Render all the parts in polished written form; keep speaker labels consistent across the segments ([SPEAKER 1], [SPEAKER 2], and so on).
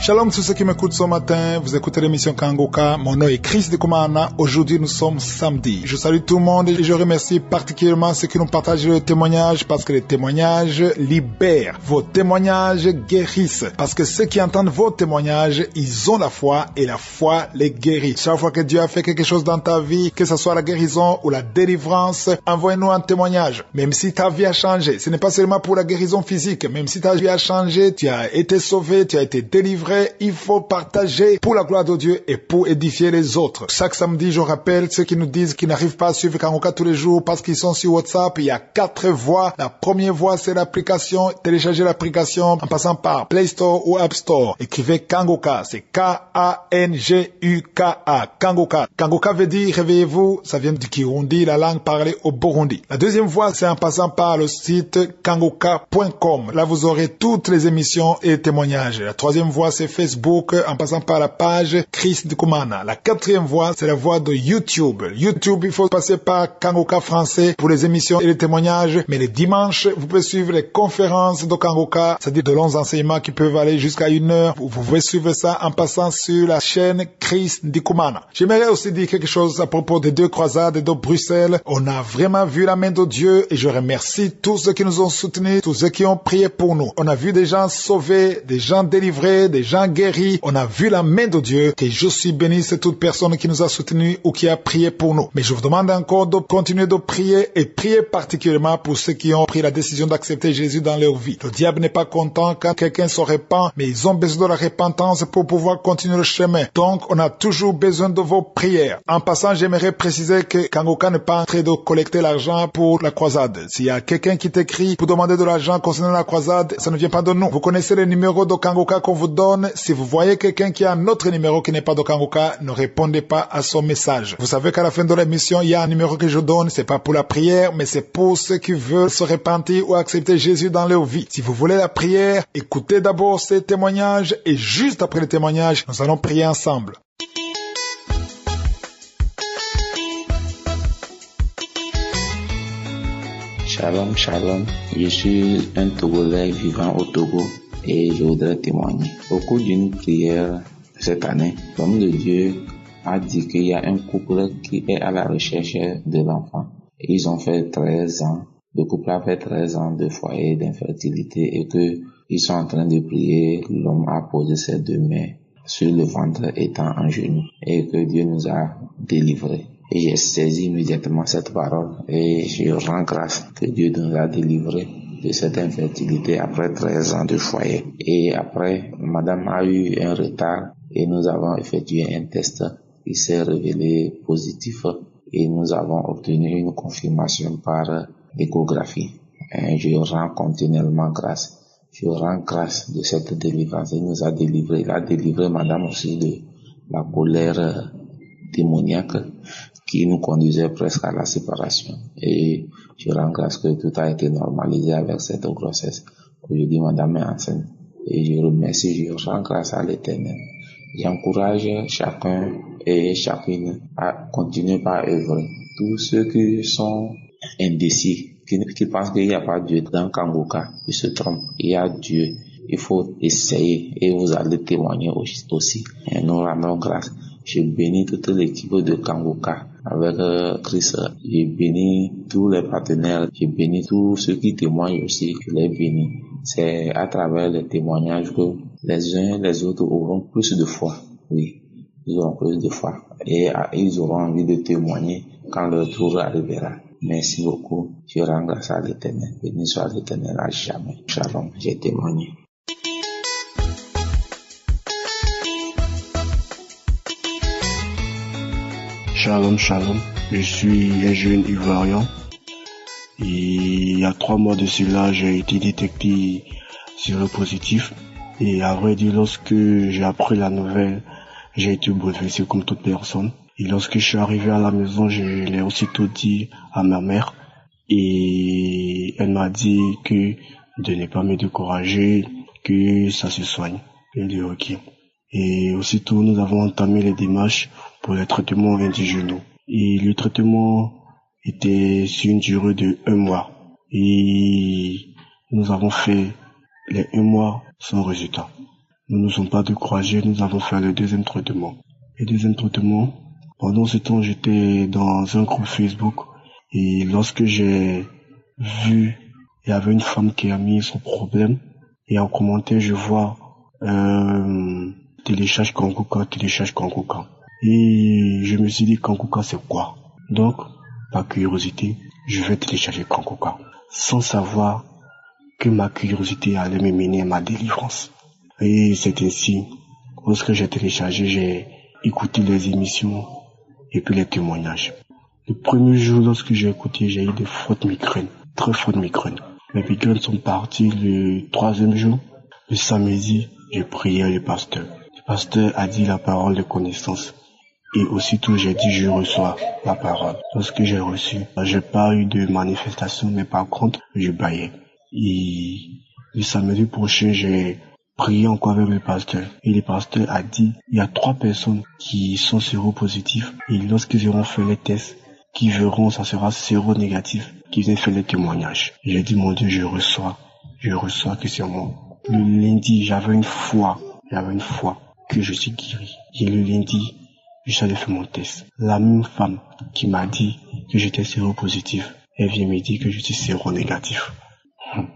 [SPEAKER 1] Shalom tous ceux qui m'écoutent ce matin, vous écoutez l'émission Kangoka, mon nom est Chris Ndikumana, aujourd'hui nous sommes samedi. Je salue tout le monde et je remercie particulièrement ceux qui nous partagent le témoignage parce que les témoignages libèrent, vos témoignages guérissent, parce que ceux qui entendent vos témoignages, ils ont la foi et la foi les guérit. Chaque fois que Dieu a fait quelque chose dans ta vie, que ce soit la guérison ou la délivrance, envoie-nous un témoignage. Même si ta vie a changé, ce n'est pas seulement pour la guérison physique, même si ta vie a changé, tu as été sauvé, tu as été délivré, il faut partager pour la gloire de Dieu et pour édifier les autres. Chaque samedi, je rappelle ceux qui nous disent qu'ils n'arrivent pas à suivre Kangoka tous les jours parce qu'ils sont sur WhatsApp. Il y a 4 voies. La première voie, c'est l'application. Téléchargez l'application en passant par Play Store ou App Store. Écrivez Kangoka. C'est K-A-N-G-U-K-A. Kangoka. Kangoka veut dire réveillez-vous. Ça vient du Kirundi, la langue parlée au Burundi. La deuxième voie, c'est en passant par le site kangoka.com. Là, vous aurez toutes les émissions et témoignages. La troisième voie, c'est Facebook en passant par la page Chris Ndikumana. La quatrième voie, c'est la voie de YouTube. YouTube, il faut passer par Kangoka français pour les émissions et les témoignages. Mais les dimanches, vous pouvez suivre les conférences de Kangoka, c'est-à-dire de longs enseignements qui peuvent aller jusqu'à 1 heure. Vous pouvez suivre ça en passant sur la chaîne Chris Ndikumana. J'aimerais aussi dire quelque chose à propos des 2 croisades de Bruxelles. On a vraiment vu la main de Dieu et je remercie tous ceux qui nous ont soutenus, tous ceux qui ont prié pour nous. On a vu des gens sauvés, des gens délivrés, des gens guéris. On a vu la main de Dieu. Que je suis béni, c'est toute personne qui nous a soutenus ou qui a prié pour nous. Mais je vous demande encore de continuer de prier et prier particulièrement pour ceux qui ont pris la décision d'accepter Jésus dans leur vie. Le diable n'est pas content quand quelqu'un se répand, mais ils ont besoin de la repentance pour pouvoir continuer le chemin. Donc, on a toujours besoin de vos prières. En passant, j'aimerais préciser que Kangoka n'est pas en train de collecter l'argent pour la croisade. S'il y a quelqu'un qui t'écrit pour demander de l'argent concernant la croisade, ça ne vient pas de nous. Vous connaissez le numéro de Kangoka qu'on vous donne. Si vous voyez quelqu'un qui a un autre numéro qui n'est pas de Kangoka, ne répondez pas à son message. Vous savez qu'à la fin de l'émission, il y a un numéro que je donne. C'est pas pour la prière, mais c'est pour ceux qui veulent se repentir ou accepter Jésus dans leur vie. Si vous voulez la prière, écoutez d'abord ces témoignages et juste après les témoignages, nous allons prier ensemble.
[SPEAKER 2] Shalom, shalom. Je suis un Togolais vivant au Togo et je voudrais témoigner. Au cours d'une prière cette année, l'homme de Dieu a dit qu'il y a un couple qui est à la recherche de l'enfant. Ils ont fait 13 ans. Le couple a fait 13 ans de foyer d'infertilité et que ils sont en train de prier. L'homme a posé ses 2 mains sur le ventre étant en genoux et que Dieu nous a délivrés. Et j'ai saisi immédiatement cette parole et je rends grâce que Dieu nous a délivrés de cette infertilité après 13 ans de foyer. Et après, madame a eu un retard et nous avons effectué un test qui s'est révélé positif et nous avons obtenu une confirmation par échographie. Et je rends continuellement grâce. Je rends grâce de cette délivrance. Il nous a délivré. Il a délivré madame aussi de la colère démoniaque qui nous conduisait presque à la séparation. Et je rends grâce que tout a été normalisé avec cette grossesse. Aujourd'hui, madame est enceinte. Et je remercie, je rends grâce à l'Éternel. J'encourage chacun et chacune à continuer par œuvrer. Tous ceux qui sont indécis, qui pensent qu'il n'y a pas Dieu dans Kangoka, ils se trompent. Il y a Dieu. Il faut essayer et vous allez témoigner aussi. Et nous rendons grâce. Je bénis toute l'équipe de Kangoka avec Chris. Je bénis tous les partenaires. Je bénis tous ceux qui témoignent aussi. Je les bénis. C'est à travers les témoignages que les uns les autres auront plus de foi. Oui, ils auront plus de foi. Et ils auront envie de témoigner quand leur tour arrivera. Merci beaucoup. Je rends grâce à l'Éternel. Béni soit l'Éternel à jamais. Shalom. J'ai témoigné.
[SPEAKER 3] Shalom, shalom. Je suis un jeune Ivoirien. Et il y a 3 mois de cela, j'ai été détecté séropositif. Et à vrai dire, lorsque j'ai appris la nouvelle, j'ai été bouleversé comme toute personne. Et lorsque je suis arrivé à la maison, je l'ai aussitôt dit à ma mère. Et elle m'a dit que de ne pas me décourager, que ça se soigne. Elle dit ok. Et aussitôt, nous avons entamé les démarches pour les traitements indigénaux. Et le traitement était sur une durée de 1 mois. Et nous avons fait les 1 mois sans résultat. nous ne sommes pas découragés, nous avons fait le deuxième traitement. Le deuxième traitement, pendant ce temps, j'étais dans un groupe Facebook et lorsque j'ai vu, il y avait une femme qui a mis son problème et en commentaire, je vois télécharge Kankuka. Et je me suis dit, Kankuka, c'est quoi? Donc, par curiosité, je vais télécharger Kankuka, sans savoir que ma curiosité allait me mener à ma délivrance. Et c'est ainsi, lorsque j'ai téléchargé, j'ai écouté les émissions et puis les témoignages. Le premier jour, lorsque j'ai écouté, j'ai eu des fortes migraines, très fortes migraines. Mes migraines sont parties le troisième jour. Le samedi, j'ai prié le pasteur. Le pasteur a dit la parole de connaissance. Et aussitôt, j'ai dit, je reçois la parole. Lorsque j'ai reçu, j'ai pas eu de manifestation, mais par contre, je baillais. Et le samedi prochain, j'ai prié encore avec le pasteur. Et le pasteur a dit, il y a 3 personnes qui sont séropositifs. Et lorsqu'ils auront fait les tests, qui verront, ça sera séronégatif, qui viennent faire les témoignages. J'ai dit, mon Dieu, je reçois que c'est moi. Le lundi, j'avais une foi que je suis guéri. Et le lundi, je suis allé faire mon test. La même femme qui m'a dit que j'étais séropositif, elle vient me dire que je suis séronégatif.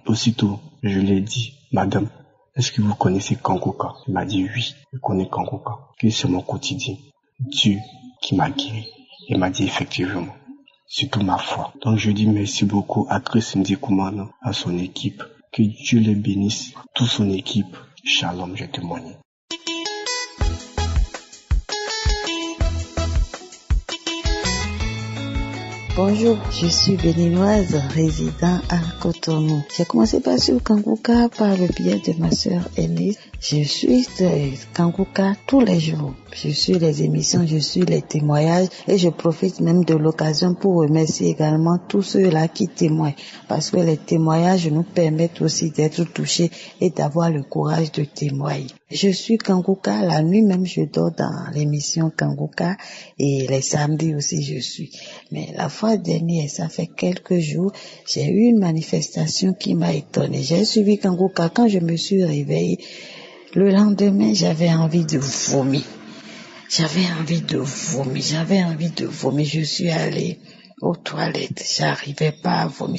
[SPEAKER 3] Aussitôt, je lui ai dit, madame, est-ce que vous connaissez Kankuka? Elle m'a dit oui, je connais Kankuka, que c'est mon quotidien. Dieu qui m'a guéri. Elle m'a dit effectivement, c'est toute ma foi. Donc je dis merci beaucoup à Chris Ndikoumana, à son équipe. Que Dieu les bénisse, toute son équipe. Shalom, je témoigne.
[SPEAKER 4] Bonjour, je suis béninoise, résident à Cotonou. J'ai commencé par suivre Kankuka par le biais de ma sœur aînée. Je suis Kankuka tous les jours. Je suis les émissions, je suis les témoignages et je profite même de l'occasion pour remercier également tous ceux-là qui témoignent. Parce que les témoignages nous permettent aussi d'être touchés et d'avoir le courage de témoigner. Je suis Kankuka, la nuit même je dors dans l'émission Kankuka et les samedis aussi je suis. Mais la fois dernière, ça fait quelques jours, j'ai eu une manifestation qui m'a étonnée. J'ai suivi Kankuka, quand je me suis réveillée, le lendemain j'avais envie de vomir. J'avais envie de vomir. Je suis allée aux toilettes. J'arrivais pas à vomir.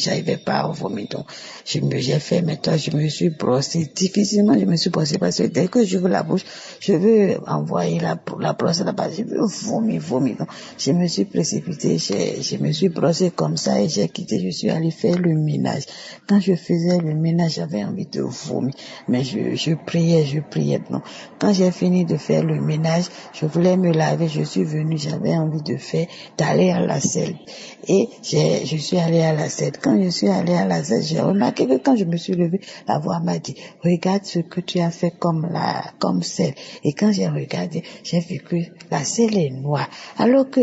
[SPEAKER 4] Donc, j'ai fait mes toilettes, je me suis brossée. Difficilement, je me suis brossée parce que dès que j'ouvre la bouche, je veux envoyer la brosse là-bas. Je veux vomir. Donc, je me suis précipitée, je me suis brossée comme ça et j'ai quitté, je suis allée faire le ménage. Quand je faisais le ménage, j'avais envie de vomir. Mais je priais. Donc, quand j'ai fini de faire le ménage, je voulais me laver, je suis venue, j'avais envie d'aller à la selle. Et je suis allée à la selle. Quand je suis allée à la selle, j'ai remarqué que quand je me suis levée, la voix m'a dit, regarde ce que tu as fait comme selle. Et quand j'ai regardé, j'ai vu que la selle est noire. Alors que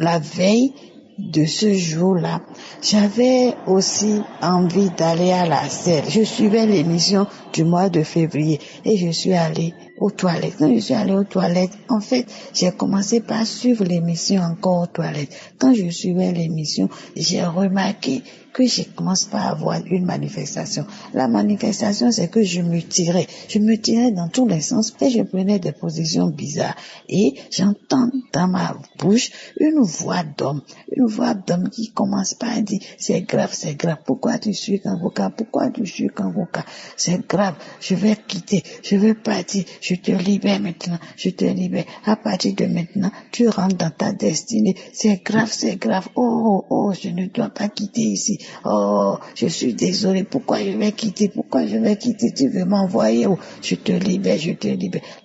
[SPEAKER 4] la veille de ce jour-là, j'avais aussi envie d'aller à la selle. Je suivais l'émission du mois de février et je suis allée aux toilettes. Quand je suis allée aux toilettes, en fait, j'ai commencé par suivre l'émission encore aux toilettes. Quand je suivais l'émission, j'ai remarqué que je commence pas à avoir une manifestation. La manifestation, c'est que je me tirais dans tous les sens et je prenais des positions bizarres. Et j'entends dans ma bouche une voix d'homme qui commence par à dire, c'est grave, pourquoi tu suis Kankuka, c'est grave, je vais quitter, je vais partir, je te libère maintenant, à partir de maintenant, tu rentres dans ta destinée, c'est grave, oh, je ne dois pas quitter ici, oh, je suis désolé, pourquoi je vais quitter, tu veux m'envoyer où? Je te libère.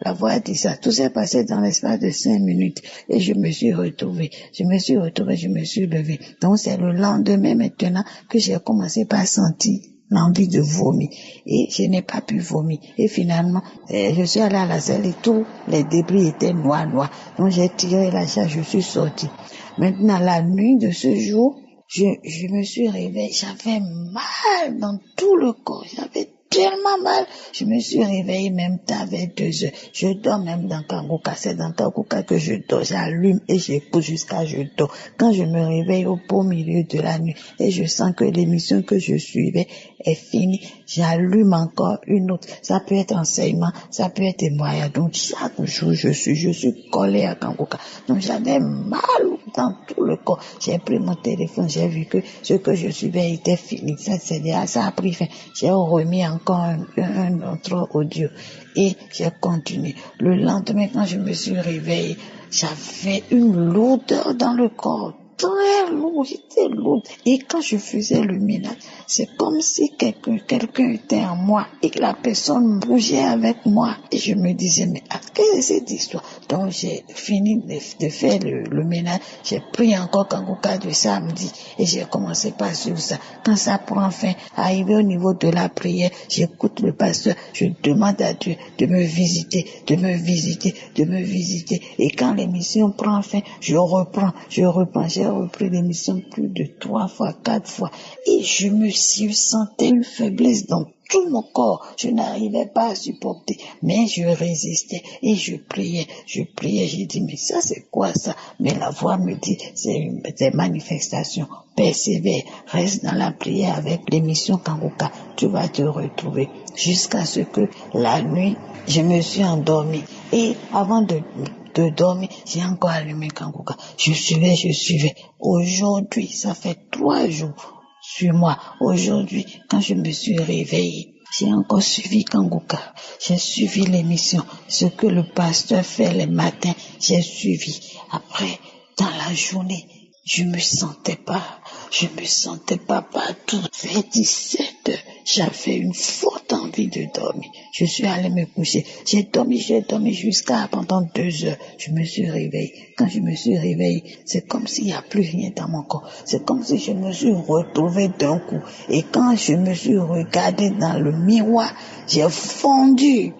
[SPEAKER 4] La voix dit ça, tout s'est passé dans l'espace de 5 minutes et je me suis retrouvée, je me suis levée. Donc c'est le lendemain maintenant que j'ai commencé par sentir l'envie de vomir et je n'ai pas pu vomir et finalement je suis allée à la salle et tous les débris étaient noirs. Donc j'ai tiré la charge, je suis sortie. Maintenant la nuit de ce jour, je me suis réveillée, j'avais mal dans tout le corps, j'avais tellement mal, je me suis réveillée même tard vers 2 heures. Je dors même dans Kankuka, c'est dans Kankuka que je dors, j'allume et j'écoute jusqu'à je dors. Quand je me réveille au beau milieu de la nuit et je sens que l'émission que je suivais est finie, j'allume encore une autre. Ça peut être enseignement, ça peut être témoignage. Donc chaque jour, je suis collée à Kangoka. Donc j'avais mal dans tout le corps. J'ai pris mon téléphone, j'ai vu que ce que je suivais était fini. Ça a pris fin. J'ai remis encore un autre audio et j'ai continué. Le lendemain, quand je me suis réveillée, j'avais une lourdeur dans le corps. Très lourd, j'étais lourde. Et quand je faisais le ménage, c'est comme si quelqu'un était en moi et que la personne bougeait avec moi. Et je me disais, mais quelle est cette histoire? Donc j'ai fini de faire le ménage. J'ai pris encore Kangoka de samedi et j'ai commencé par suivre ça. Quand ça prend fin, arrivé au niveau de la prière, j'écoute le pasteur, je demande à Dieu de me visiter, de me visiter, de me visiter. Et quand l'émission prend fin, je reprends. J'ai repris l'émission plus de 3 fois, 4 fois. Et je me sentais une faiblesse dans tout mon corps. Je n'arrivais pas à supporter. Mais je résistais et je priais. J'ai dit, mais ça c'est quoi ça? Mais la voix me dit, c'est des manifestations. Persévère, reste dans la prière avec l'émission Kangoka. Tu vas te retrouver. Jusqu'à ce que la nuit, je me suis endormie. Et avant de dormir, j'ai encore allumé Kangoka. Je suivais. Aujourd'hui, ça fait 3 jours sur moi. Aujourd'hui, quand je me suis réveillée, j'ai encore suivi Kangoka. J'ai suivi l'émission. Ce que le pasteur fait les matins, j'ai suivi. Après, dans la journée, je me sentais pas partout. Vers 17 heures, j'avais une forte envie de dormir. Je suis allée me coucher. J'ai dormi jusqu'à pendant 2 heures. Je me suis réveillée. Quand je me suis réveillée, c'est comme s'il n'y a plus rien dans mon corps. C'est comme si je me suis retrouvée d'un coup. Et quand je me suis regardée dans le miroir, j'ai fondu,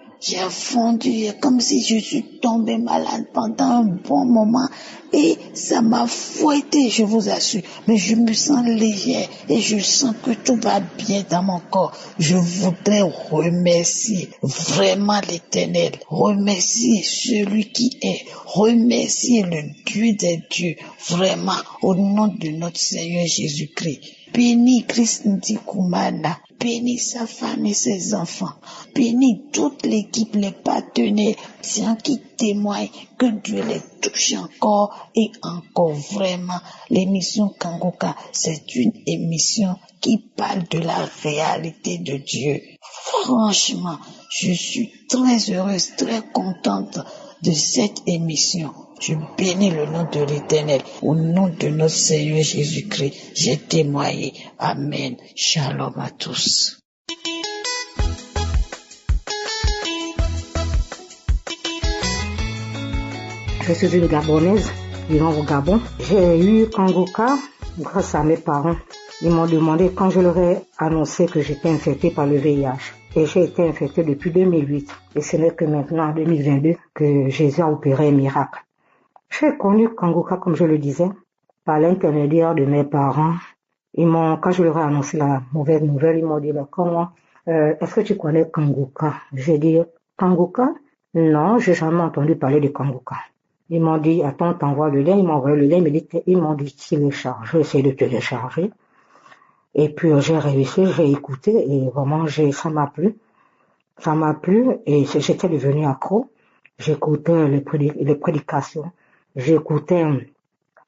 [SPEAKER 4] comme si je suis tombée malade pendant un bon moment et ça m'a fouettée, je vous assure. Mais je me sens légère et je sens que tout va bien dans mon corps. Je voudrais remercier vraiment l'Éternel, remercier celui qui est, remercier le Dieu des dieux, vraiment, au nom de notre Seigneur Jésus-Christ. Bénis Christ Ndikoumana, bénis sa femme et ses enfants, bénis toute l'équipe, les partenaires, gens qui témoignent que Dieu les touche encore et encore. Vraiment, l'émission Kangoka, c'est une émission qui parle de la réalité de Dieu. Franchement, je suis très heureuse, très contente de cette émission. Je bénis le nom de l'Éternel. Au nom de notre Seigneur Jésus-Christ, j'ai témoigné. Amen. Shalom à tous.
[SPEAKER 5] Je suis une Gabonaise vivant au Gabon. J'ai eu Kangoka grâce à mes parents. Ils m'ont demandé quand je leur ai annoncé que j'étais infectée par le VIH. Et j'ai été infectée depuis 2008. Et ce n'est que maintenant, en 2022, que Jésus a opéré un miracle. J'ai connu Kangoka, comme je le disais, par l'intermédiaire de mes parents. Quand je leur ai annoncé la mauvaise nouvelle, ils m'ont dit, comment, est-ce que tu connais Kangoka? J'ai dit, Kangoka? Non, j'ai jamais entendu parler de Kangoka. Ils m'ont dit, attends, t'envoie le lien. Ils m'ont envoyé le lien, ils m'ont dit, télécharge. J'ai essayé de télécharger. Et puis, j'ai réussi, j'ai écouté, et vraiment, ça m'a plu. Ça m'a plu, et j'étais devenue accro. J'écoutais les prédications. J'écoutais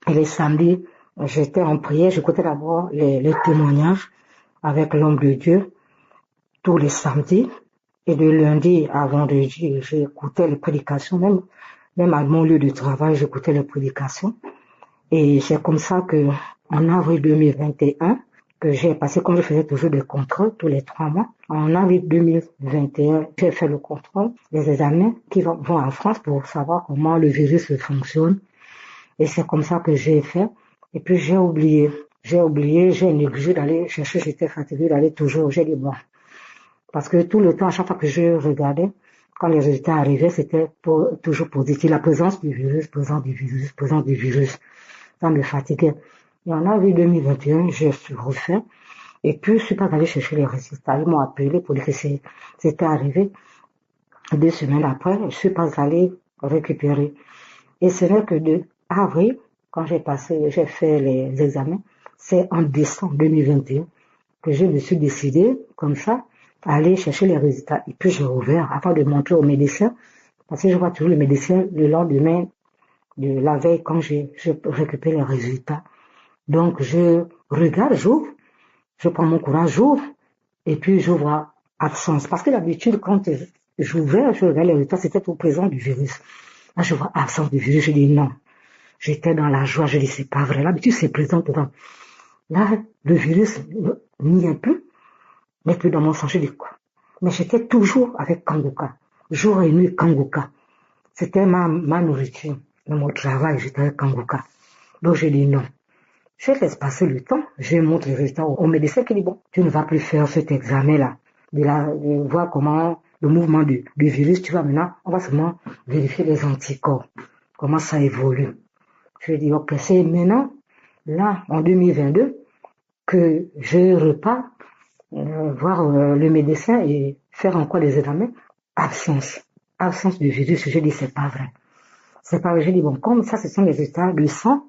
[SPEAKER 5] les samedis, j'étais en prière, j'écoutais d'abord les témoignages avec l'homme de Dieu tous les samedis. Et de lundi à vendredi, j'écoutais les prédications, même à mon lieu de travail, j'écoutais les prédications. Et c'est comme ça que, en avril 2021, que j'ai passé, comme je faisais toujours des contrôles tous les 3 mois, en avril 2021, j'ai fait le contrôle des examens qui vont en France pour savoir comment le virus fonctionne. Et c'est comme ça que j'ai fait. Et puis j'ai oublié, j'ai négligé d'aller chercher, j'étais fatiguée d'aller toujours, j'ai dit bon. Parce que tout le temps, à chaque fois que je regardais, quand les résultats arrivaient, c'était toujours positif. La présence du virus. Ça me fatiguait. Et en avril 2021, j'ai refait. Et puis, je suis pas allée chercher les résultats. Ils m'ont appelé pour dire que c'était arrivé. 2 semaines après, je suis pas allée récupérer. Et ce n'est que de avril, quand j'ai fait les examens, c'est en décembre 2021 que je me suis décidé, comme ça, à aller chercher les résultats. Et puis, j'ai ouvert avant de montrer au médecin, parce que je vois toujours le médecin le lendemain de la veille quand je récupère les résultats. Donc, je regarde, j'ouvre, je prends mon courage, j'ouvre, et puis je vois absence. Parce que d'habitude, quand j'ouvrais, je regardais les résultats, c'était au présent du virus. Là, je vois absence du virus, je dis non. J'étais dans la joie, je dis c'est pas vrai. L'habitude, c'est présent dedans. Là, le virus n'y est plus, n'est plus dans mon sang, je dis quoi. Mais j'étais toujours avec Kangoka. Jour et nuit, Kangoka. C'était ma nourriture. Dans mon travail, j'étais avec Kangoka. Donc, je dis non. Je laisse passer le temps, je montre les résultats au médecin qui dit bon, tu ne vas plus faire cet examen-là, de voir comment le mouvement du virus, tu vas maintenant, on va seulement vérifier les anticorps, comment ça évolue. Je dis ok, c'est maintenant, là, en 2022, que je repars voir le médecin et faire encore des examens. Absence du virus, je dis c'est pas vrai. C'est pas vrai, je dis bon, comme ça, ce sont les résultats du sang,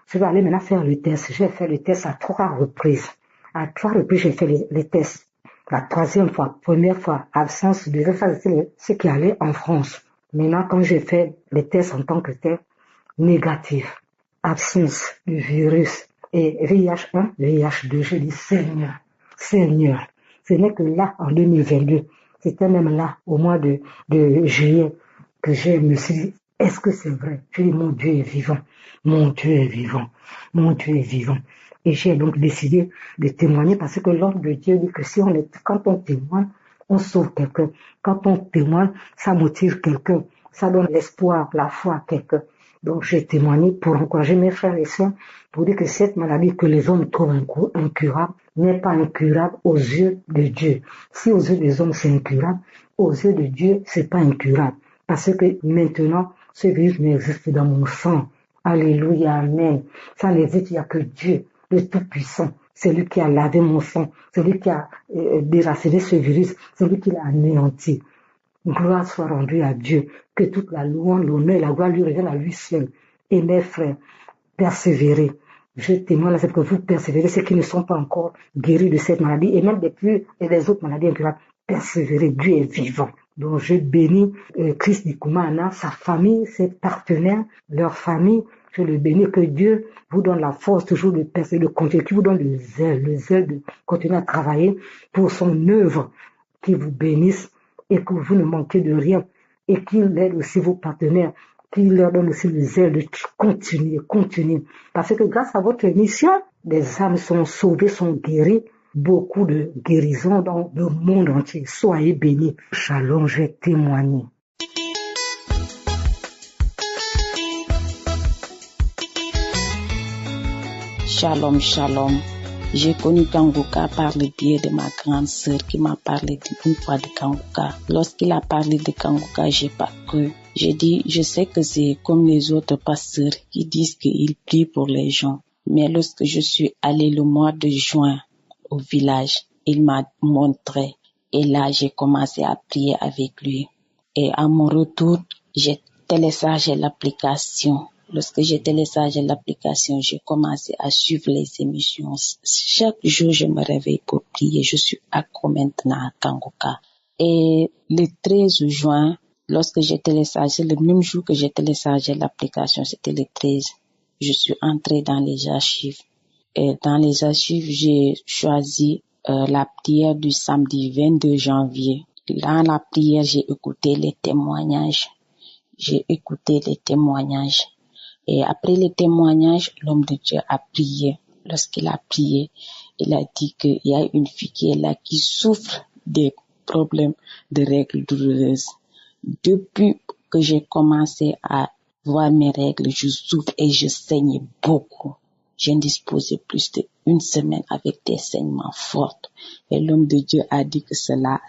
[SPEAKER 5] je vais aller maintenant faire le test. J'ai fait le test à 3 reprises. À 3 reprises, j'ai fait les tests. La 3e fois, première fois, absence de virus, c'est ce qui allait en France. Maintenant, quand j'ai fait les tests en tant que tel, négatif. Absence du virus. Et VIH1, VIH2, je dis Seigneur. Ce n'est que là, en 2022, c'était même là, au mois de juillet, que je me suis dit, est-ce que c'est vrai? Je dis, mon Dieu est vivant. Mon Dieu est vivant. Mon Dieu est vivant. Et j'ai donc décidé de témoigner parce que l'ordre de Dieu dit que quand on témoigne, on sauve quelqu'un. Quand on témoigne, ça motive quelqu'un. Ça donne l'espoir, la foi à quelqu'un. Donc j'ai témoigné pour encourager mes frères et sœurs, pour dire que cette maladie que les hommes trouvent incurable n'est pas incurable aux yeux de Dieu. Si aux yeux des hommes c'est incurable, aux yeux de Dieu c'est pas incurable. Parce que maintenant, ce virus n'existe dans mon sang. Alléluia, amen. Ça n'existe, il n'y a que Dieu, le Tout-Puissant. C'est lui qui a lavé mon sang. C'est lui qui a déraciné ce virus. C'est lui qui l'a anéanti. Gloire soit rendue à Dieu. Que toute la louange, l'honneur et la gloire lui reviennent à lui seul. Et mes frères, persévérez. Je témoigne là, c'est que vous persévérez, ceux qui ne sont pas encore guéris de cette maladie et même des autres maladies incurables. Persévérez, Dieu est vivant. Donc je bénis Chris Dikoumana, sa famille, ses partenaires, leur famille. Je le bénis, que Dieu vous donne la force toujours de persévérer, de continuer, qu'il vous donne le zèle de continuer à travailler pour son œuvre, qu'il vous bénisse et que vous ne manquez de rien et qu'il aide aussi vos partenaires, qu'il leur donne aussi le zèle de continuer. Parce que grâce à votre mission, des âmes sont sauvées, sont guéries. Beaucoup de guérisons dans le monde entier. Soyez bénis. Shalom, j'ai témoigné.
[SPEAKER 6] Shalom, shalom. J'ai connu Kangoka par le biais de ma grande sœur qui m'a parlé une fois de Kangoka. Lorsqu'il a parlé de Kangoka, j'ai pas cru. J'ai dit, je sais que c'est comme les autres pasteurs qui disent qu'ils prient pour les gens. Mais lorsque je suis allée le mois de juin au village, il m'a montré. Et là, j'ai commencé à prier avec lui. Et à mon retour, j'ai téléchargé l'application. Lorsque j'ai téléchargé l'application, j'ai commencé à suivre les émissions. Chaque jour, je me réveille pour prier. Je suis accro maintenant à Kangoka. Et le 13 juin, lorsque j'ai téléchargé, le même jour que j'ai téléchargé l'application, c'était le 13, je suis entrée dans les archives. Et dans les archives, j'ai choisi la prière du samedi 22 janvier. Dans la prière, j'ai écouté les témoignages. Et après les témoignages, l'homme de Dieu a prié. Lorsqu'il a prié, il a dit qu'il y a une fille qui est là, qui souffre des problèmes de règles douloureuses. Depuis que j'ai commencé à voir mes règles, je souffre et je saigne beaucoup. J'ai disposé plus d'1 semaine avec des saignements forts. Et l'homme de Dieu a dit que cela,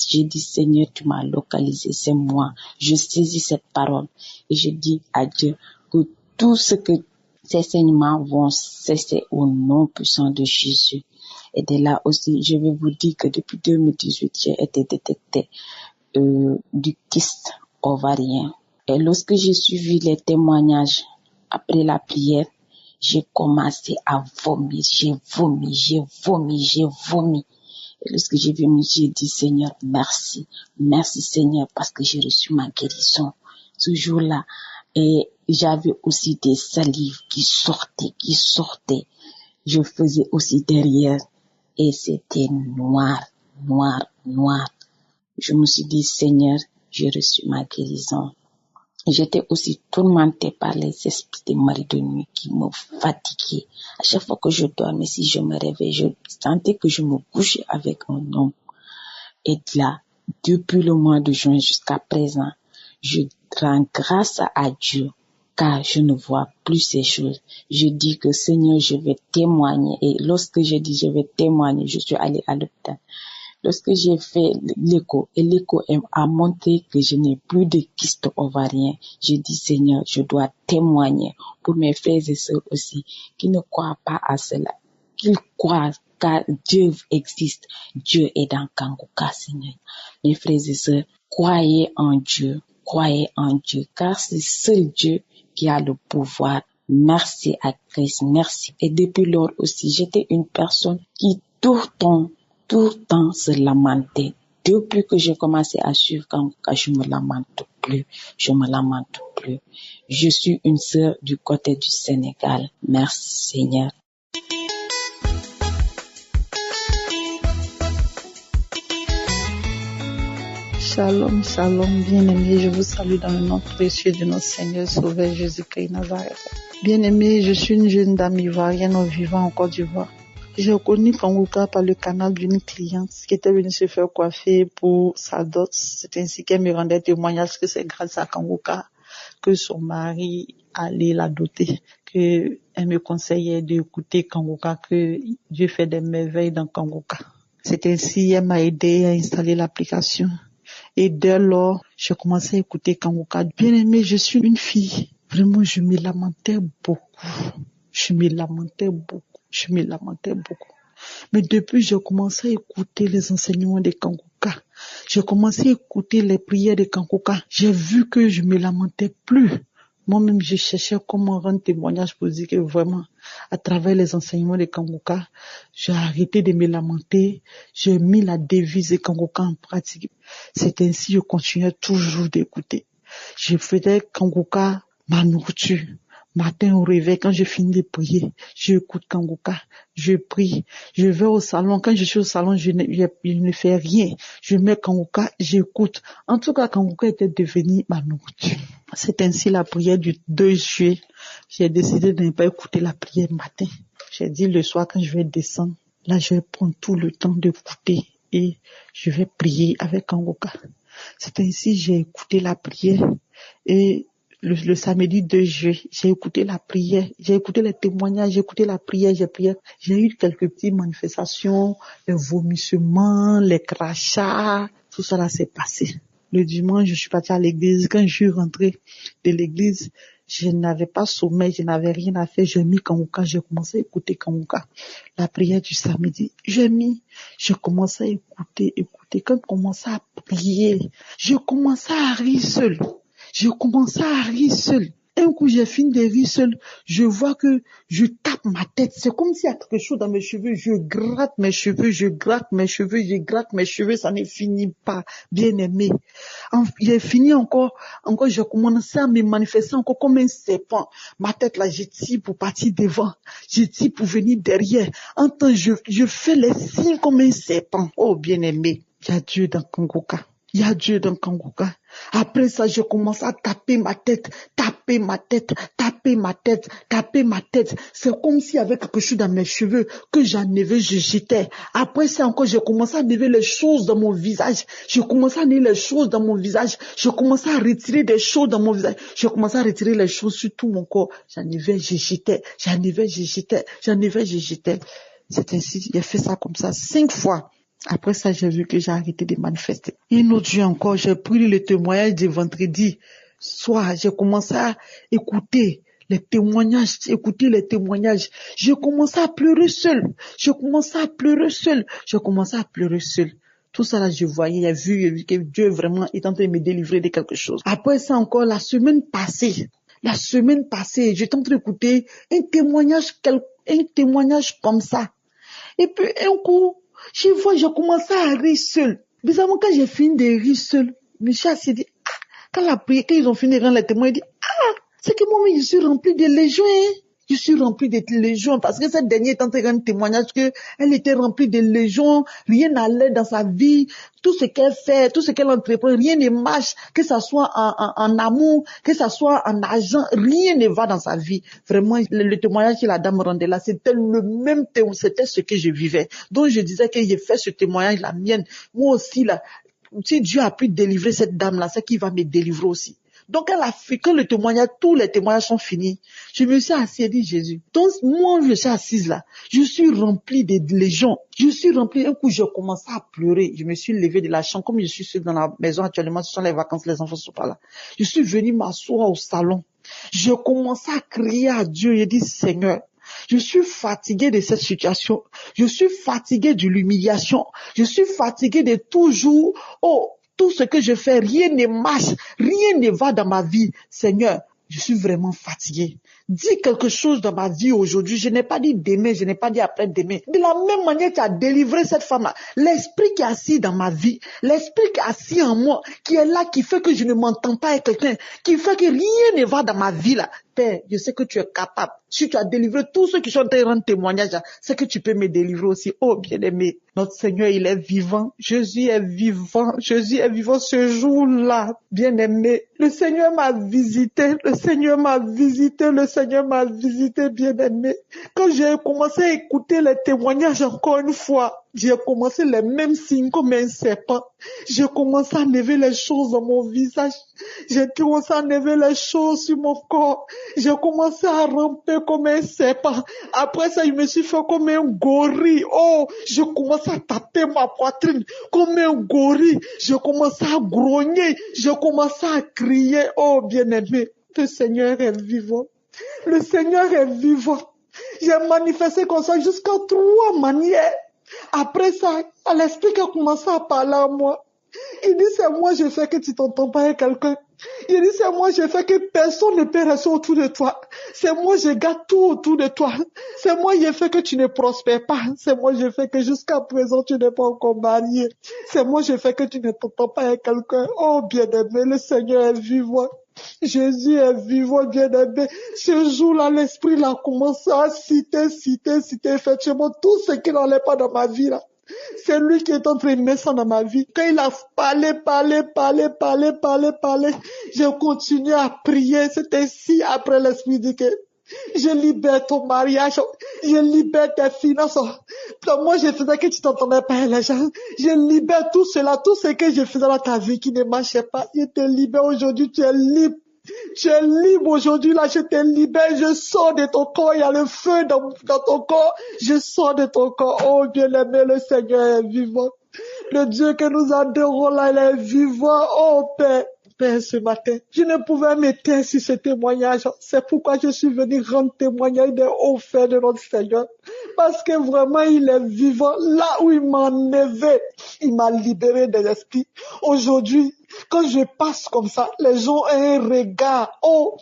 [SPEAKER 6] j'ai dit, Seigneur, tu m'as localisé, c'est moi. Je saisis cette parole et je dis à Dieu que tout ce que ces saignements vont cesser au nom puissant de Jésus. Et de là aussi, je vais vous dire que depuis 2018, j'ai été détectée du kyste ovarien. Et lorsque j'ai suivi les témoignages après la prière, j'ai commencé à vomir. J'ai vomi. Et lorsque j'ai venu, j'ai dit, Seigneur, merci. Merci, Seigneur, parce que j'ai reçu ma guérison. Ce jour-là, et j'avais aussi des salives qui sortaient. Je faisais aussi derrière. Et c'était noir. Je me suis dit, Seigneur, j'ai reçu ma guérison. J'étais aussi tourmentée par les esprits des maris de nuit qui me fatiguaient. À chaque fois que je dormais, si je me réveillais, je sentais que je me couchais avec un homme. Et là, depuis le mois de juin jusqu'à présent, je rends grâce à Dieu, car je ne vois plus ces choses. Je dis que Seigneur, je vais témoigner. Et lorsque je dis je vais témoigner, je suis allée à l'hôpital. Lorsque j'ai fait l'écho, et l'écho a montré que je n'ai plus de kyste ovarien, j'ai dit Seigneur, je dois témoigner pour mes frères et sœurs aussi, qui ne croient pas à cela, qu'ils croient car Dieu existe, Dieu est dans Kanguka, Seigneur. Mes frères et sœurs, croyez en Dieu, car c'est seul Dieu qui a le pouvoir. Merci à Christ, merci. Et depuis lors aussi, j'étais une personne qui tout le temps se lamentait. Depuis que j'ai commencé à suivre Kanguka, je me lamente plus. Je suis une sœur du côté du Sénégal. Merci Seigneur.
[SPEAKER 4] Shalom, shalom, bien-aimés, je vous salue dans le nom précieux de notre Seigneur Sauveur Jésus-Christ Nazareth. Bien-aimés, je suis une jeune dame ivoirienne vivant en Côte d'Ivoire. J'ai connu Kanguka par le canal d'une cliente qui était venue se faire coiffer pour sa dot. C'est ainsi qu'elle me rendait témoignage que c'est grâce à Kanguka que son mari allait la doter, que elle me conseillait d'écouter Kanguka, que Dieu fait des merveilles dans Kanguka. C'est ainsi qu'elle m'a aidé à installer l'application. Et dès lors, je commençais à écouter Kanguka. Bien aimé, je suis une fille. Vraiment, je me lamentais beaucoup. Mais depuis, j'ai commencé à écouter les enseignements de Kanguka. J'ai commencé à écouter les prières de Kanguka. J'ai vu que je me lamentais plus. Moi-même, je cherchais comment rendre témoignage pour dire que vraiment, à travers les enseignements de Kanguka, j'ai arrêté de me lamenter. J'ai mis la devise de Kanguka en pratique. C'est ainsi que je continuais toujours d'écouter. Je faisais Kanguka ma nourriture. Matin au réveil, quand je finis de prier, j'écoute Kanguka, je prie, je vais au salon. Quand je suis au salon, je ne fais rien. Je mets Kanguka, j'écoute. En tout cas, Kanguka était devenu ma nourriture. C'est ainsi la prière du 2 juillet. J'ai décidé de ne pas écouter la prière matin. J'ai dit le soir, quand je vais descendre, là, je vais prendre tout le temps d'écouter et je vais prier avec Kanguka. C'est ainsi que j'ai écouté la prière et le samedi 2 juillet, j'ai écouté la prière, j'ai écouté les témoignages, j'ai écouté la prière, j'ai prié. J'ai eu quelques petites manifestations, les vomissements, les crachats, tout ça là s'est passé. Le dimanche, je suis partie à l'église. Quand je suis rentrée de l'église, je n'avais pas sommeil, je n'avais rien à faire. J'ai mis Kanguka, j'ai commencé à écouter Kanguka. La prière du samedi, je commençais à écouter. Quand je commençais à prier, je commençais à rire seul. Un coup, j'ai fini de rire seul. Je vois que je tape ma tête. C'est comme s'il y a quelque chose dans mes cheveux. Je gratte mes cheveux. Ça ne finit pas. Bien aimé. J'ai fini encore, j'ai commencé à me manifester encore comme un serpent. Ma tête là, je tire pour partir devant. Je tire pour venir derrière. En temps, je fais les signes comme un serpent. Oh, bien aimé. Il y a Dieu dans Kanguka. Après ça, je commence à taper ma tête. C'est comme s'il y avait quelque chose dans mes cheveux que j'enlevais, je jetais. Après ça encore, je commençais à enlever les choses dans mon visage. Je commençais à retirer des choses dans mon visage. Je commençais à retirer les choses sur tout mon corps. J'enlevais, je jetais. C'est ainsi, j'ai fait ça comme ça 5 fois. Après ça, j'ai vu que j'ai arrêté de manifester. Une autre jour encore, j'ai pris le témoignage de vendredi soir. J'ai commencé à écouter les témoignages. J'ai commencé à pleurer seul. Tout ça là, je voyais, j'ai vu que Dieu vraiment est en train de me délivrer de quelque chose. Après ça encore, la semaine passée,
[SPEAKER 7] La semaine passée, j'étais en train d'écouter un témoignage comme ça. Et puis, un coup, j'ai commencé à rire seul. Bizarrement, quand j'ai fini de rire seul, monsieur s'est dit, quand ils ont fini de rendre les témoins, il dit, c'est que moi, je suis rempli de légions, hein. Je suis rempli de légions parce que cette dernière est en train de rendre témoignage qu'elle était remplie de légions, rien n'allait dans sa vie, tout ce qu'elle fait, tout ce qu'elle entreprend, rien ne marche, que ça soit en amour, que ça soit en argent, rien ne va dans sa vie. Vraiment, le témoignage que la dame rendait là, c'était le même témoignage, c'était ce que je vivais. Donc je disais que j'ai fait ce témoignage, la mienne, moi aussi là, si Dieu a pu délivrer cette dame là, c'est qu'il va me délivrer aussi. Donc, quand le témoignage, tous les témoignages sont finis, je me suis assise et dit Jésus. Donc, moi, je suis assise là. Je suis remplie de légions. Je suis remplie. Un coup, j'ai commencé à pleurer. Je me suis levée de la chambre. Comme je suis seule dans la maison actuellement, ce sont les vacances, les enfants sont pas là. Je suis venue m'asseoir au salon. Je commençais à crier à Dieu. J'ai dit Seigneur, je suis fatiguée de cette situation. Je suis fatiguée de l'humiliation. Je suis fatiguée de toujours, tout ce que je fais, rien ne marche, rien ne va dans ma vie. Seigneur, je suis vraiment fatiguée. Dis quelque chose dans ma vie aujourd'hui. Je n'ai pas dit demain, je n'ai pas dit après-demain. De la même manière, tu as délivré cette femme-là. L'esprit qui est assis dans ma vie, l'esprit qui est assis en moi, qui est là, qui fait que je ne m'entends pas avec quelqu'un, qui fait que rien ne va dans ma vie là. Père, je sais que tu es capable. Si tu as délivré tous ceux qui sont en train de rendre témoignage, c'est que tu peux me délivrer aussi. Oh, bien-aimé, notre Seigneur, il est vivant. Jésus est vivant. Jésus est vivant ce jour-là. Bien-aimé, le Seigneur m'a visité. Le Seigneur m'a visité. Le Seigneur m'a visité, bien-aimé. Quand j'ai commencé à écouter les témoignages encore une fois, j'ai commencé les mêmes signes comme un serpent. J'ai commencé à enlever les choses dans mon visage. J'ai commencé à enlever les choses sur mon corps. J'ai commencé à ramper comme un serpent. Après ça, je me suis fait comme un gorille. Oh, j'ai commencé à taper ma poitrine comme un gorille. J'ai commencé à grogner. J'ai commencé à crier. Oh, bien-aimé, le Seigneur est vivant. Le Seigneur est vivant. J'ai manifesté comme ça jusqu'à 3 manières. Après ça, l'esprit qui a commencé à parler à moi. Il dit, c'est moi, j'ai fait que tu t'entends pas avec quelqu'un. Il dit, c'est moi, j'ai fait que personne ne peut rester autour de toi. C'est moi, je garde tout autour de toi. C'est moi, j'ai fait que tu ne prospères pas. C'est moi, j'ai fait que jusqu'à présent, tu n'es pas encore marié. C'est moi, j'ai fait que tu ne t'entends pas avec quelqu'un. Oh, bien-aimé, le Seigneur est vivant. Jésus est vivant, bien-aimé. Ce jour-là, l'esprit l'a commencé à citer, effectivement, tout ce qui n'allait pas dans ma vie, là. C'est lui qui est en train de mettre ça dans ma vie. Quand il a parlé, j'ai continué à prier. C'était si après l'esprit dit que je libère ton mariage, je libère tes finances. Donc moi, je faisais que tu t'entendais pas les gens. Je libère tout cela, tout ce que je faisais dans ta vie qui ne marchait pas. Je te libère aujourd'hui, tu es libre. Tu es libre aujourd'hui, là, je te libère, je sors de ton corps, il y a le feu dans ton corps, je sors de ton corps. Oh, bien-aimé, le Seigneur est vivant. Le Dieu que nous adorons là, il est vivant. Oh, Père, ce matin, je ne pouvais me taire sur ce témoignage. C'est pourquoi je suis venu rendre témoignage des hauts faits de notre Seigneur. Parce que vraiment, il est vivant. Là où il m'a enlevé, il m'a libéré des esprits. Aujourd'hui, quand je passe comme ça, les gens ont un regard. Oh,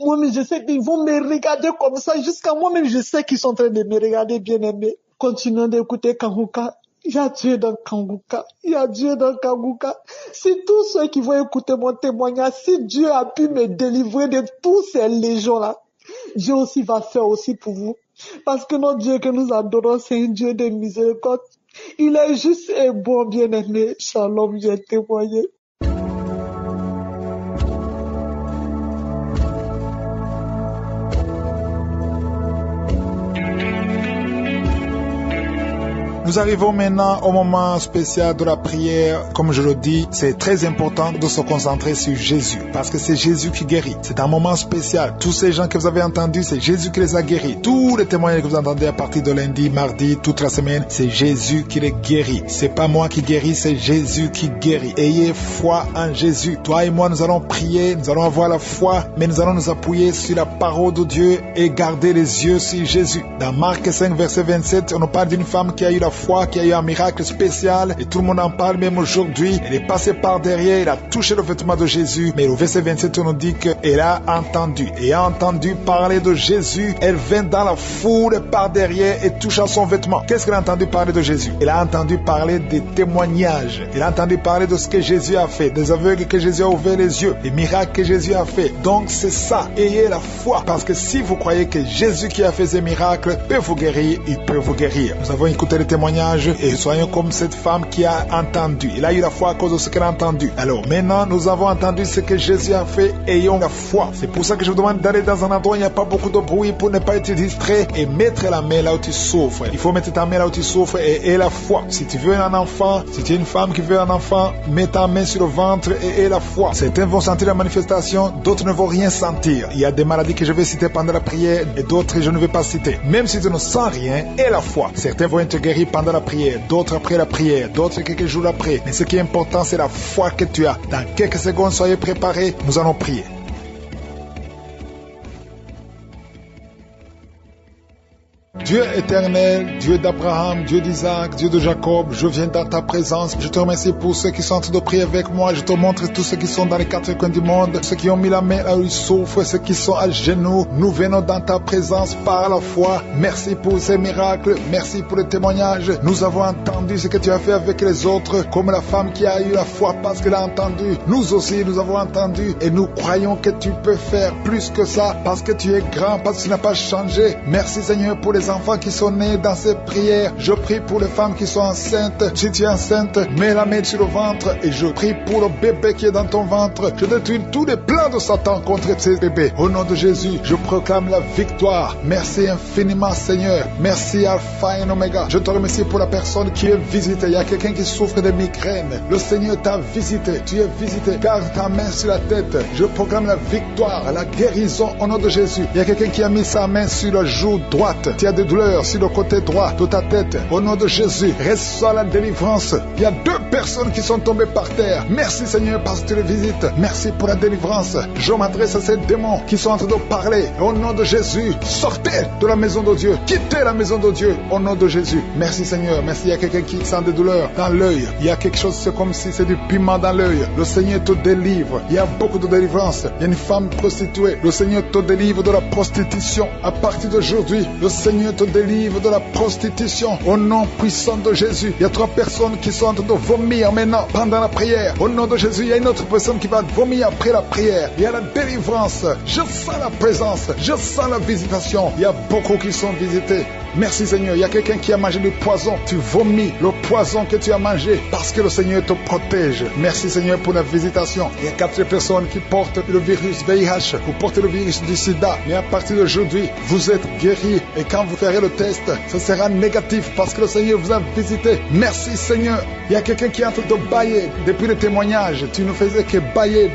[SPEAKER 7] moi-même, je sais qu'ils vont me regarder comme ça. Jusqu'à moi-même, je sais qu'ils sont en train de me regarder, bien-aimé. Continuons d'écouter Kanguka. Il y a Dieu dans Kanguka. Il y a Dieu dans Kanguka. Si tous ceux qui vont écouter mon témoignage, si Dieu a pu me délivrer de tous ces légions-là, Dieu aussi va faire aussi pour vous. Parce que notre Dieu que nous adorons, c'est un Dieu de miséricorde. Il est juste et bon, bien-aimé. Shalom, j'ai témoigné.
[SPEAKER 1] Nous arrivons maintenant au moment spécial de la prière. Comme je le dis, c'est très important de se concentrer sur Jésus, parce que c'est Jésus qui guérit. C'est un moment spécial. Tous ces gens que vous avez entendus, c'est Jésus qui les a guéris. Tous les témoignages que vous entendez à partir de lundi, mardi, toute la semaine, c'est Jésus qui les guérit. C'est pas moi qui guéris, c'est Jésus qui guérit. Ayez foi en Jésus. Toi et moi, nous allons prier, nous allons avoir la foi, mais nous allons nous appuyer sur la parole de Dieu et garder les yeux sur Jésus. Dans Marc 5, verset 27, on nous parle d'une femme qui a eu la foi fois qu'il y a eu un miracle spécial et tout le monde en parle même aujourd'hui. Elle est passée par derrière, elle a touché le vêtement de Jésus. Mais au verset 27, on nous dit qu'elle a entendu. Et a entendu parler de Jésus. Elle vint dans la foule par derrière et toucha son vêtement. Qu'est-ce qu'elle a entendu parler de Jésus? Elle a entendu parler des témoignages. Elle a entendu parler de ce que Jésus a fait, des aveugles que Jésus a ouvert les yeux, les miracles que Jésus a fait. Donc c'est ça. Ayez la foi. Parce que si vous croyez que Jésus qui a fait ces miracles peut vous guérir, il peut vous guérir. Nous avons écouté les témoignages et soyons comme cette femme qui a entendu. Elle a eu la foi à cause de ce qu'elle a entendu. Alors maintenant, nous avons entendu ce que Jésus a fait. Ayons la foi. C'est pour ça que je vous demande d'aller dans un endroit où il n'y a pas beaucoup de bruit pour ne pas être distrait et mettre la main là où tu souffres. Il faut mettre ta main là où tu souffres et la foi. Si tu veux un enfant, si tu es une femme qui veut un enfant, mets ta main sur le ventre et la foi. Certains vont sentir la manifestation, d'autres ne vont rien sentir. Il y a des maladies que je vais citer pendant la prière et d'autres je ne vais pas citer. Même si tu ne sens rien, et la foi. Certains vont être guéris pendant la prière, d'autres après la prière, d'autres quelques jours après. Mais ce qui est important, c'est la foi que tu as. Dans quelques secondes, soyez préparés, nous allons prier. Dieu éternel, Dieu d'Abraham, Dieu d'Isaac, Dieu de Jacob, je viens dans ta présence. Je te remercie pour ceux qui sont en train de prier avec moi. Je te montre tous ceux qui sont dans les quatre coins du monde, ceux qui ont mis la main là où ils souffrent, ceux qui sont à genoux. Nous venons dans ta présence par la foi. Merci pour ces miracles. Merci pour le témoignage. Nous avons entendu ce que tu as fait avec les autres, comme la femme qui a eu la foi parce qu'elle a entendu. Nous aussi, nous avons entendu et nous croyons que tu peux faire plus que ça parce que tu es grand, parce que tu n'as pas changé. Merci Seigneur pour les enfants qui sont nés dans ces prières. Je prie pour les femmes qui sont enceintes. Si tu es enceinte, mets la main sur le ventre et je prie pour le bébé qui est dans ton ventre. Je détruis tous les plans de Satan contre ces bébés. Au nom de Jésus, je proclame la victoire. Merci infiniment Seigneur. Merci Alpha et Omega. Je te remercie pour la personne qui est visitée. Il y a quelqu'un qui souffre de migraines. Le Seigneur t'a visité. Tu es visité. Garde ta main sur la tête. Je proclame la victoire, la guérison au nom de Jésus. Il y a quelqu'un qui a mis sa main sur la joue droite. Tu as des douleurs sur le côté droit de ta tête. Au nom de Jésus, reçois la délivrance. Il y a 2 personnes qui sont tombées par terre. Merci Seigneur parce que tu les visites. Merci pour la délivrance. Je m'adresse à ces démons qui sont en train de parler. Au nom de Jésus, sortez de la maison de Dieu. Quittez la maison de Dieu. Au nom de Jésus. Merci Seigneur. Merci. Il y a quelqu'un qui sent des douleurs dans l'œil. Il y a quelque chose, c'est comme si c'est du piment dans l'œil. Le Seigneur te délivre. Il y a beaucoup de délivrance. Il y a une femme prostituée. Le Seigneur te délivre de la prostitution. À partir d'aujourd'hui, le Seigneur te délivre de la prostitution au nom puissant de Jésus. Il y a 3 personnes qui sont en train de vomir maintenant pendant la prière. Au nom de Jésus, il y a une autre personne qui va vomir après la prière. Il y a la délivrance. Je sens la présence. Je sens la visitation. Il y a beaucoup qui sont visités. Merci Seigneur. Il y a quelqu'un qui a mangé du poison. Tu vomis le poison que tu as mangé parce que le Seigneur te protège. Merci Seigneur pour la visitation. Il y a 4 personnes qui portent le virus VIH. Vous portez le virus du sida. Mais à partir d'aujourd'hui, vous êtes guéris. Et quand vous ferez le test, ce sera négatif parce que le Seigneur vous a visité. Merci Seigneur. Il y a quelqu'un qui est en train de bailler depuis le témoignage. Tu ne faisais que bailler.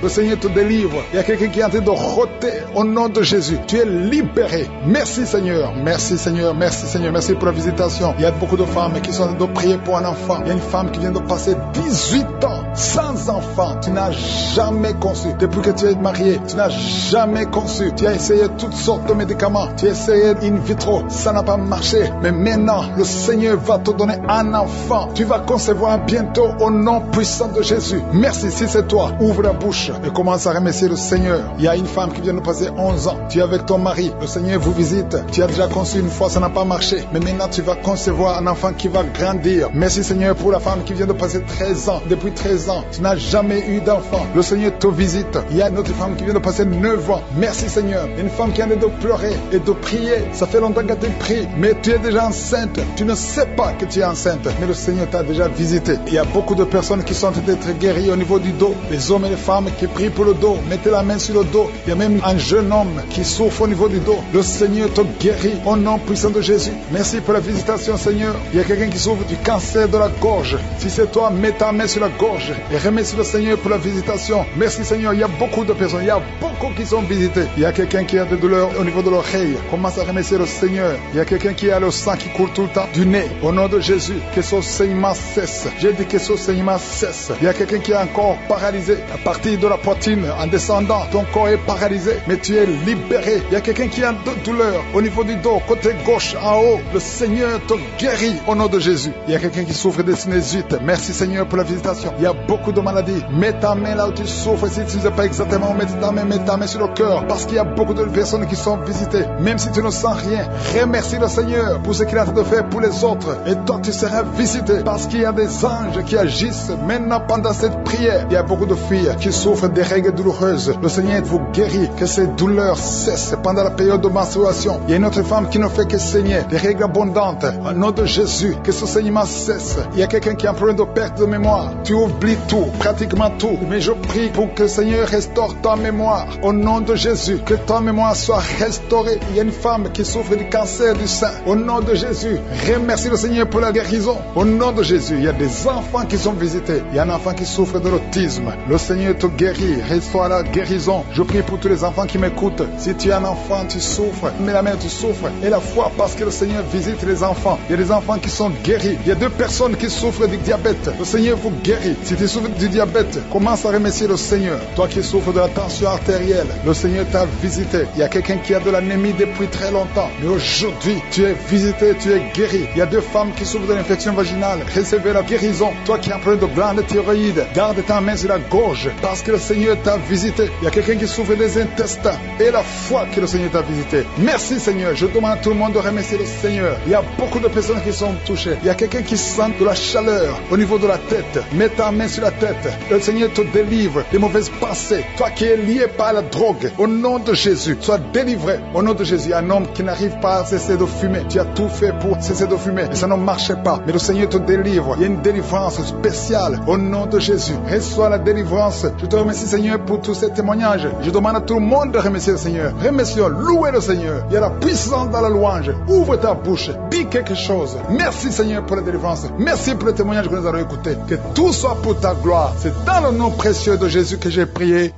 [SPEAKER 1] Le Seigneur te délivre. Il y a quelqu'un qui est en train de rôter au nom de Jésus. Tu es libéré. Merci Seigneur. Merci Seigneur, merci Seigneur, merci pour la visitation. Il y a beaucoup de femmes qui sont en train de prier pour un enfant. Il y a une femme qui vient de passer 18 ans sans enfant. Tu n'as jamais conçu. Depuis que tu es marié, tu n'as jamais conçu. Tu as essayé toutes sortes de médicaments. Tu as essayé in vitro. Ça n'a pas marché. Mais maintenant, le Seigneur va te donner un enfant. Tu vas concevoir bientôt au nom puissant de Jésus. Merci, si c'est toi, ouvre la bouche et commence à remercier le Seigneur. Il y a une femme qui vient de passer 11 ans. Tu es avec ton mari. Le Seigneur vous visite. Tu as déjà conçu une fois, ça n'a pas marché. Mais maintenant, tu vas concevoir un enfant qui va grandir. Merci Seigneur pour la femme qui vient de passer 13 ans. Depuis 13 ans, tu n'as jamais eu d'enfant. Le Seigneur te visite. Il y a une autre femme qui vient de passer 9 ans. Merci Seigneur. Une femme qui a de pleurer et de prier. Ça fait longtemps que tu pries, mais tu es déjà enceinte. Tu ne sais pas que tu es enceinte, mais le Seigneur t'a déjà visité. Il y a beaucoup de personnes qui sont en train d'être guéries au niveau du dos. Les hommes et les femmes qui prient pour le dos. Mettez la main sur le dos. Il y a même un jeune homme qui souffre au niveau du dos. Le Seigneur te guérit au nom puissant de Jésus. Merci pour la visitation Seigneur. Il y a quelqu'un qui souffre du cancer de la gorge. Si c'est toi, mets ta main sur la gorge et remercie le Seigneur pour la visitation. Merci Seigneur. Il y a beaucoup de personnes. Il y a beaucoup qui sont visitées. Il y a quelqu'un qui a des douleurs au niveau de l'oreille. Commence à remercier le Seigneur. Il y a quelqu'un qui a le sang qui coule tout le temps du nez. Au nom de Jésus, que ce saignement cesse. J'ai dit que ce saignement cesse. Il y a quelqu'un qui est encore paralysé à partir de la poitrine en descendant. Ton corps est paralysé, mais tu es libéré. Il y a quelqu'un qui a de douleurs au niveau du dos. haut, côté gauche, en haut, le Seigneur te guérit au nom de Jésus. Il y a quelqu'un qui souffre de sinusite. Merci Seigneur pour la visitation. Il y a beaucoup de maladies. Mets ta main là où tu souffres. Si tu ne sais pas exactement où mettre ta main sur le cœur. Parce qu'il y a beaucoup de personnes qui sont visitées. Même si tu ne sens rien, remercie le Seigneur pour ce qu'il a en train de faire pour les autres. Et toi, tu seras visité parce qu'il y a des anges qui agissent maintenant pendant cette prière. Il y a beaucoup de filles qui souffrent des règles douloureuses. Le Seigneur vous guérit, que ces douleurs cessent pendant la période de menstruation. Il y a une autre femme qui ne fait que saigner, des règles abondantes. Au nom de Jésus, que ce saignement cesse. Il y a quelqu'un qui a un problème de perte de mémoire. Tu oublies tout, pratiquement tout. Mais je prie pour que le Seigneur restaure ta mémoire. Au nom de Jésus, que ta mémoire soit restaurée. Il y a une femme qui souffre du cancer du sein. Au nom de Jésus, remercie le Seigneur pour la guérison. Au nom de Jésus, il y a des enfants qui sont visités. Il y a un enfant qui souffre de l'autisme. Le Seigneur te guérit, restaure la guérison. Je prie pour tous les enfants qui m'écoutent. Si tu es un enfant, tu souffres. Mais la mère, tu souffres. Et la foi, parce que le Seigneur visite les enfants. Il y a des enfants qui sont guéris. Il y a 2 personnes qui souffrent du diabète. Le Seigneur vous guérit. Si tu souffres du diabète, commence à remercier le Seigneur. Toi qui souffres de la tension artérielle, le Seigneur t'a visité. Il y a quelqu'un qui a de l'anémie depuis très longtemps. Mais aujourd'hui, tu es visité, tu es guéri. Il y a 2 femmes qui souffrent de l'infection vaginale. Recevez la guérison. Toi qui as un problème de glande thyroïde, garde ta main sur la gorge parce que le Seigneur t'a visité. Il y a quelqu'un qui souffre des intestins et la foi que le Seigneur t'a visité. Merci Seigneur. Je demande à tout le monde de remercier le Seigneur. Il y a beaucoup de personnes qui sont touchées. Il y a quelqu'un qui sent de la chaleur au niveau de la tête. Mets ta main sur la tête. Le Seigneur te délivre des mauvaises pensées. Toi qui es lié par la drogue, au nom de Jésus, sois délivré. Au nom de Jésus, un homme qui n'arrive pas à cesser de fumer. Tu as tout fait pour cesser de fumer, mais ça ne marchait pas. Mais le Seigneur te délivre. Il y a une délivrance spéciale au nom de Jésus. Reçois la délivrance. Je te remercie Seigneur pour tous ces témoignages. Je demande à tout le monde de remercier le Seigneur. Remercions, louez le Seigneur. Il y a la puissance dans la louange. Ouvre ta bouche, dis quelque chose. Merci Seigneur pour la délivrance. Merci pour le témoignage que nous allons écouter. Que tout soit pour ta gloire. C'est dans le nom précieux de Jésus que j'ai prié.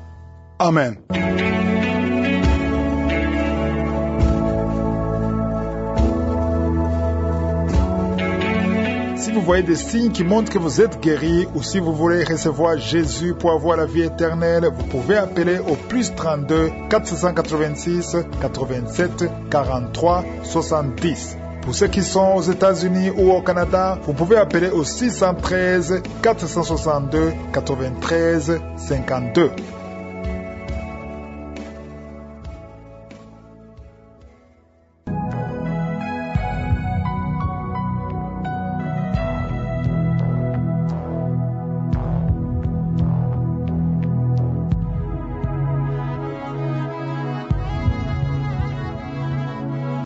[SPEAKER 1] Amen. Si vous voyez des signes qui montrent que vous êtes guéri ou si vous voulez recevoir Jésus pour avoir la vie éternelle, vous pouvez appeler au plus 32 486 87 43 70. Pour ceux qui sont aux États-Unis ou au Canada, vous pouvez appeler au 613 462 93 52.